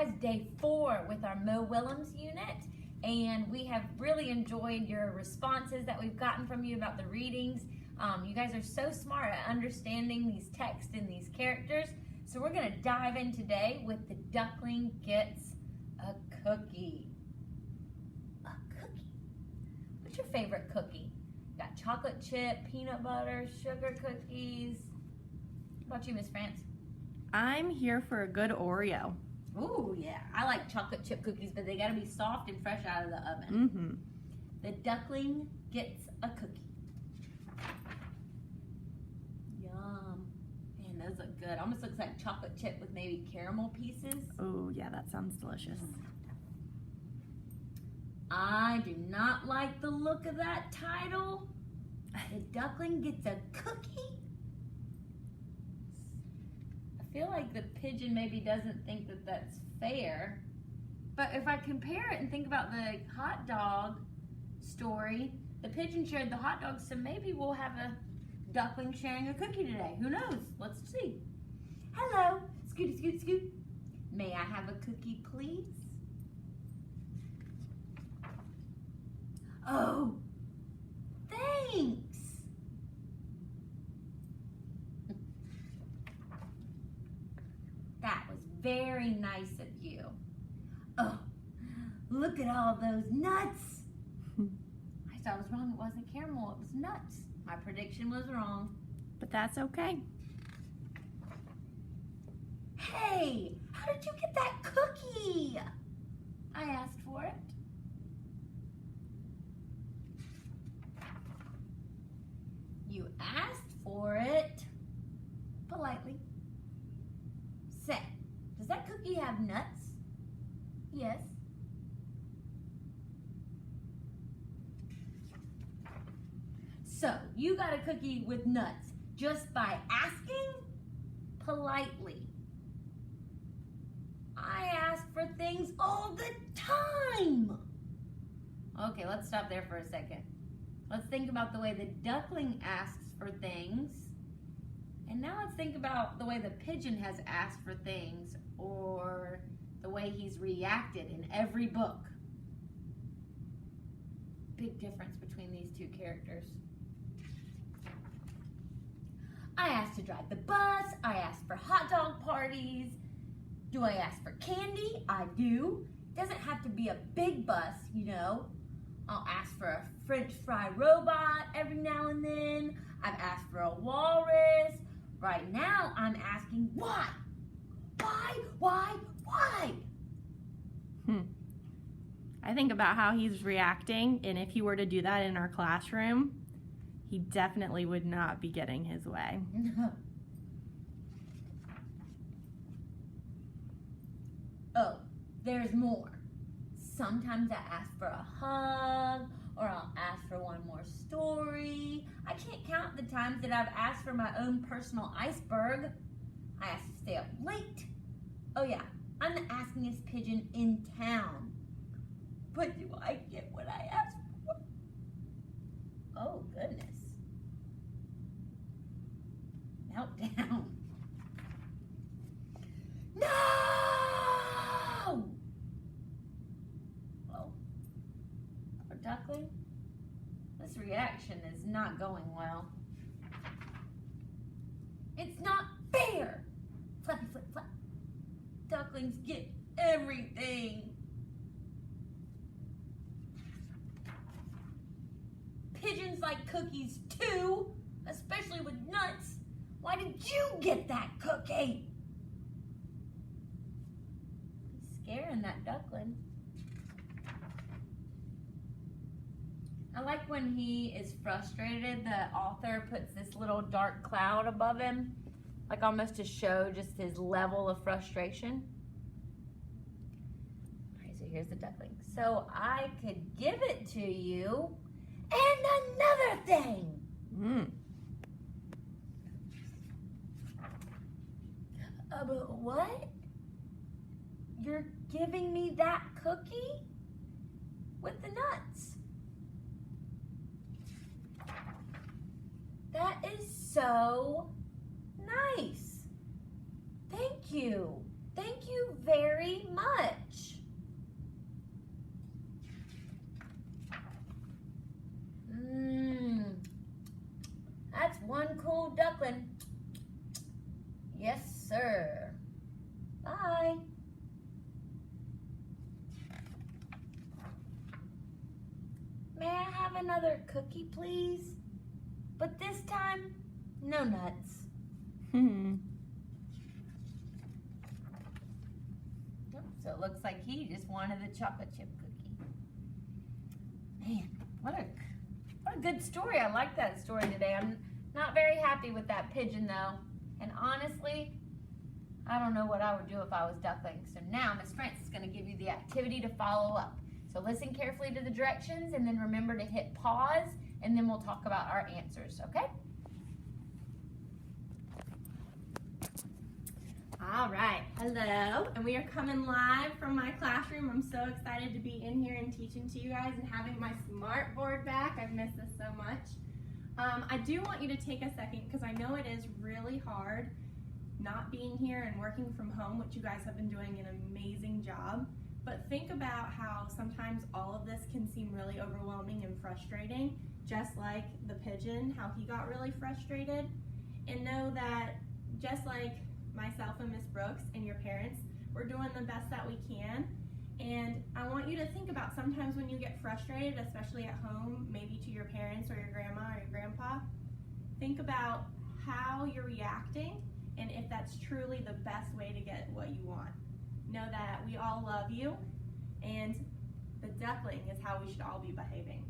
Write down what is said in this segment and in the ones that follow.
guys, day 4 with our Willems unit, and we have really enjoyed your responses that we've gotten from you about the readings. You guys are so smart at understanding these texts and these characters. So we're going to dive in today with The Duckling Gets a Cookie. A cookie? What's your favorite cookie? Got chocolate chip, peanut butter, sugar cookies. What about you, Miss France? I'm here for a good Oreo. Ooh, yeah. I like chocolate chip cookies, but they gotta be soft and fresh out of the oven. Mm-hmm. The duckling gets a cookie. Yum. Man, those look good. Almost looks like chocolate chip with maybe caramel pieces. Oh, yeah, that sounds delicious. I do not like the look of that title. The duckling gets a cookie? I feel like the pigeon maybe doesn't think that that's fair. But if I compare it and think about the hot dog story, the pigeon shared the hot dog, so maybe we'll have a duckling sharing a cookie today. Who knows? Let's see. Hello, Scooty Scoot Scoot. May I have a cookie, please? Oh, thanks. That was very nice of you. Oh, look at all those nuts. I thought it was wrong. It wasn't caramel. It was nuts. My prediction was wrong. But that's okay. Hey, how did you get that cookie? I asked for it. You asked for it politely. Say, does that cookie have nuts? Yes. So, you got a cookie with nuts just by asking politely. I ask for things all the time. Okay, let's stop there for a second. Let's think about the way the duckling asks for things. And now let's think about the way the pigeon has asked for things, or the way he's reacted in every book. Big difference between these two characters. I asked to drive the bus. I asked for hot dog parties. Do I ask for candy? I do. It doesn't have to be a big bus, you know. I'll ask for a French fry robot every now and then. I've asked for a walrus. Right now, I'm asking why? Why? I think about how he's reacting, and if he were to do that in our classroom, he definitely would not be getting his way. Oh, there's more. Sometimes I ask for a hug, or I'll ask for one more story. I can't count the times that I've asked for my own personal iceberg. I asked to stay up late. Oh yeah, I'm the askingest pigeon in town. But do I get what I asked for? Oh goodness. Meltdown. No! Well, our duckling, this reaction is not going well. It's not fair. Flappy flip flap. Ducklings get everything. Pigeons like cookies too, especially with nuts. Why did you get that cookie? He's scaring that duckling. I like when he is frustrated, the author puts this little dark cloud above him, like almost to show just his level of frustration. All right, so here's the duckling. So I could give it to you. And another thing. But what? You're giving me that cookie with the nuts? That is so nice. Thank you. Thank you very much. That's one cool duckling. Yes, sir. Bye. May I have another cookie, please? But this time, no nuts. So it looks like he just wanted the chocolate chip cookie. Man, what a good story. I like that story today. I'm not very happy with that pigeon though. And honestly, I don't know what I would do if I was duckling. So now Miss Frances is going to give you the activity to follow up. So listen carefully to the directions and then remember to hit pause and then we'll talk about our answers, okay? All right, hello, and we are coming live from my classroom. I'm so excited to be in here and teaching to you guys and having my smart board back. I've missed this so much. I do want you to take a second because I know it is really hard not being here and working from home, which you guys have been doing an amazing job. But think about how sometimes all of this can seem really overwhelming and frustrating, just like the pigeon, how he got really frustrated. And know that just like myself and Miss Brooks and your parents, we're doing the best that we can. And I want you to think about sometimes when you get frustrated, especially at home, maybe to your parents or your grandma or your grandpa, think about how you're reacting and if that's truly the best way to get what you want. Know that we all love you and the duckling is how we should all be behaving.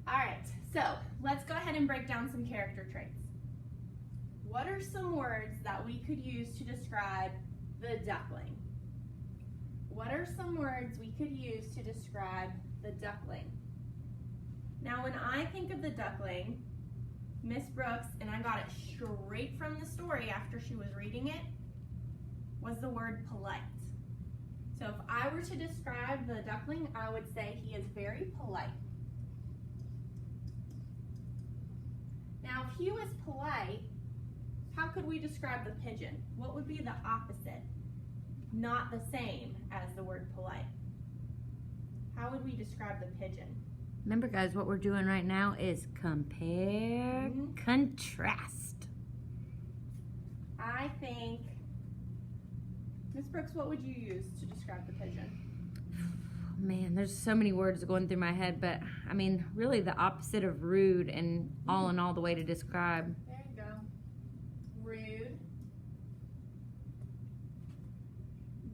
All right, so let's go ahead and break down some character traits. What are some words that we could use to describe the duckling? What are some words we could use to describe the duckling? Now, when I think of the duckling, Miss Brooks, and I got it straight from the story after she was reading it, was the word polite. So if I were to describe the duckling, I would say he is very polite. Now, if he was polite, how could we describe the pigeon? What would be the opposite? Not the same as the word polite. How would we describe the pigeon? Remember, guys, what we're doing right now is compare, contrast. I think, Miss Brooks, what would you use to describe the pigeon? Man, there's so many words going through my head, but I mean, really the opposite of rude and all in all the way to describe. There you go. Rude.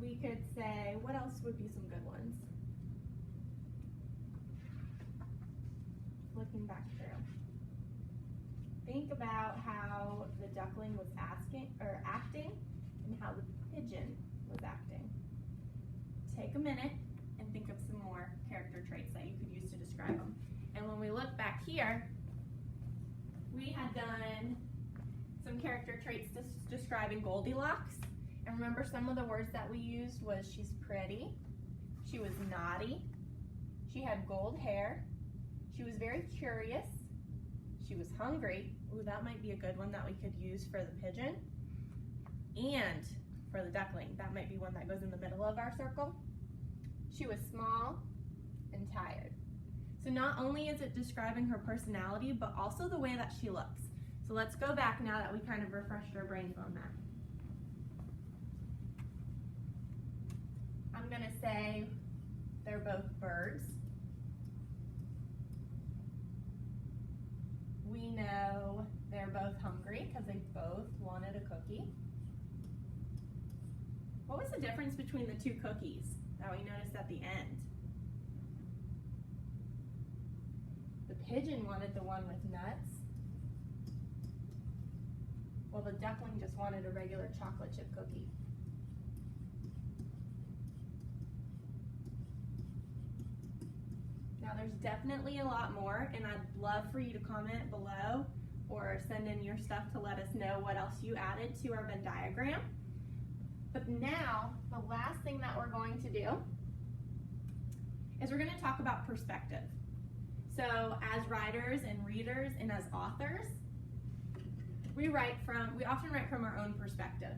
We could say, what else would be some good ones? Looking back through. Think about how the duckling was acting and how the pigeon was acting. Take a minute and think of some more character traits that you could use to describe them. And when we look back here, we had done some character traits describing Goldilocks. And remember, some of the words that we used was she's pretty, she was naughty, she had gold hair, she was very curious, she was hungry. Ooh, that might be a good one that we could use for the pigeon. And for the duckling, that might be one that goes in the middle of our circle. She was small and tired. So not only is it describing her personality, but also the way that she looks. So let's go back now that we kind of refreshed our brains on that. I'm gonna say they're both birds. We know they're both hungry because they both wanted a cookie. What was the difference between the two cookies that we noticed at the end? The pigeon wanted the one with nuts, while the duckling just wanted a regular chocolate chip cookie. Now there's definitely a lot more, and I'd love for you to comment below or send in your stuff to let us know what else you added to our Venn diagram. But now, the last thing that we're going to do is we're going to talk about perspective. So as writers and readers and as authors, we often write from our own perspective.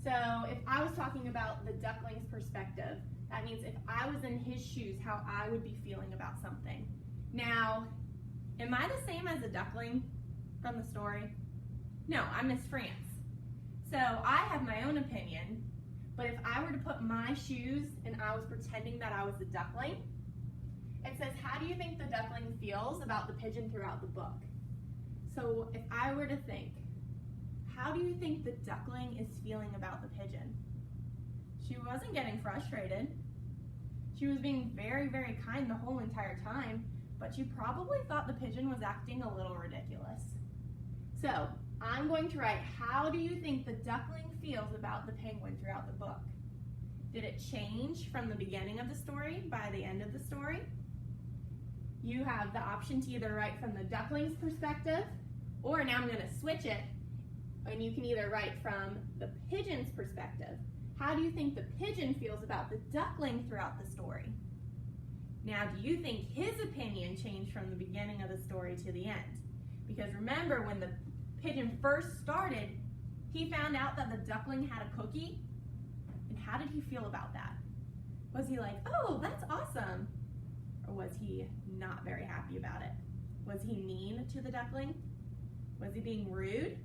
So if I was talking about the duckling's perspective, that means if I was in his shoes, how I would be feeling about something. Now, am I the same as a duckling from the story? No, I'm Miss France. So I have my own opinion, but if I were to put my shoes and I was pretending that I was the duckling, it says, how do you think the duckling feels about the pigeon throughout the book? So if I were to think, how do you think the duckling is feeling about the pigeon? She wasn't getting frustrated. She was being very, very kind the whole entire time, but she probably thought the pigeon was acting a little ridiculous. So I'm going to write, how do you think the duckling feels about the penguin throughout the book? Did it change from the beginning of the story by the end of the story? You have the option to either write from the duckling's perspective, or now I'm going to switch it, and you can either write from the pigeon's perspective. How do you think the pigeon feels about the duckling throughout the story? Now, do you think his opinion changed from the beginning of the story to the end? Because remember, when the pigeon first started, he found out that the duckling had a cookie. And how did he feel about that? Was he like, oh, that's awesome? Or was he not very happy about it? Was he mean to the duckling? Was he being rude?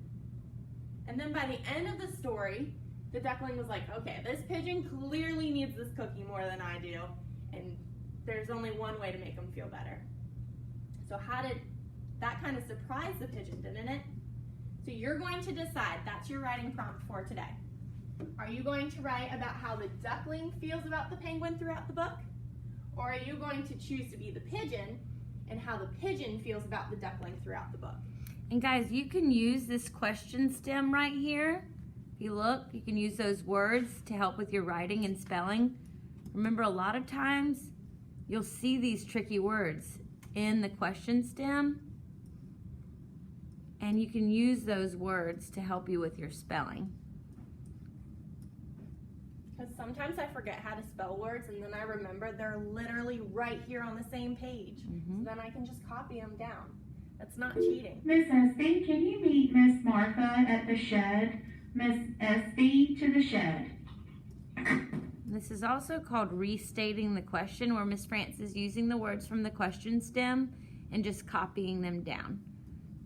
And then by the end of the story, the duckling was like, okay, this pigeon clearly needs this cookie more than I do, and there's only one way to make him feel better. So how did that kind of surprise the pigeon, didn't it? So you're going to decide, that's your writing prompt for today. Are you going to write about how the duckling feels about the penguin throughout the book? Or are you going to choose to be the pigeon and how the pigeon feels about the duckling throughout the book? And guys, you can use this question stem right here. If you look, you can use those words to help with your writing and spelling. Remember, a lot of times you'll see these tricky words in the question stem, and you can use those words to help you with your spelling. Because sometimes I forget how to spell words, and then I remember they're literally right here on the same page. So then I can just copy them down. That's not cheating. Miss Espy, can you meet Miss Martha at the shed? Miss Espy to the shed. This is also called restating the question, where Miss France is using the words from the question stem and just copying them down.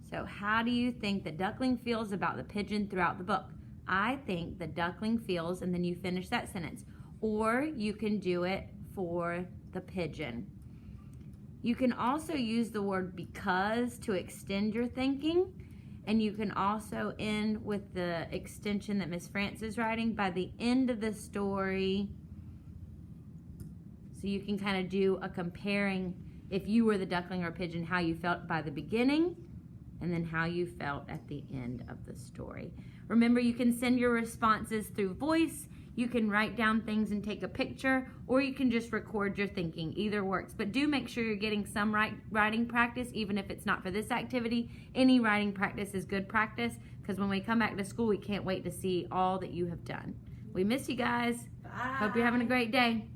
So how do you think the duckling feels about the pigeon throughout the book? I think the duckling feels, and then you finish that sentence. Or you can do it for the pigeon. You can also use the word because to extend your thinking, and you can also end with the extension that Miss France is writing by the end of the story. So you can kind of do a comparing, if you were the duckling or pigeon, how you felt by the beginning and then how you felt at the end of the story. Remember, you can send your responses through voice. You can write down things and take a picture, or you can just record your thinking. Either works. But do make sure you're getting some writing practice, even if it's not for this activity. Any writing practice is good practice, because when we come back to school, we can't wait to see all that you have done. We miss you guys. Bye. Hope you're having a great day.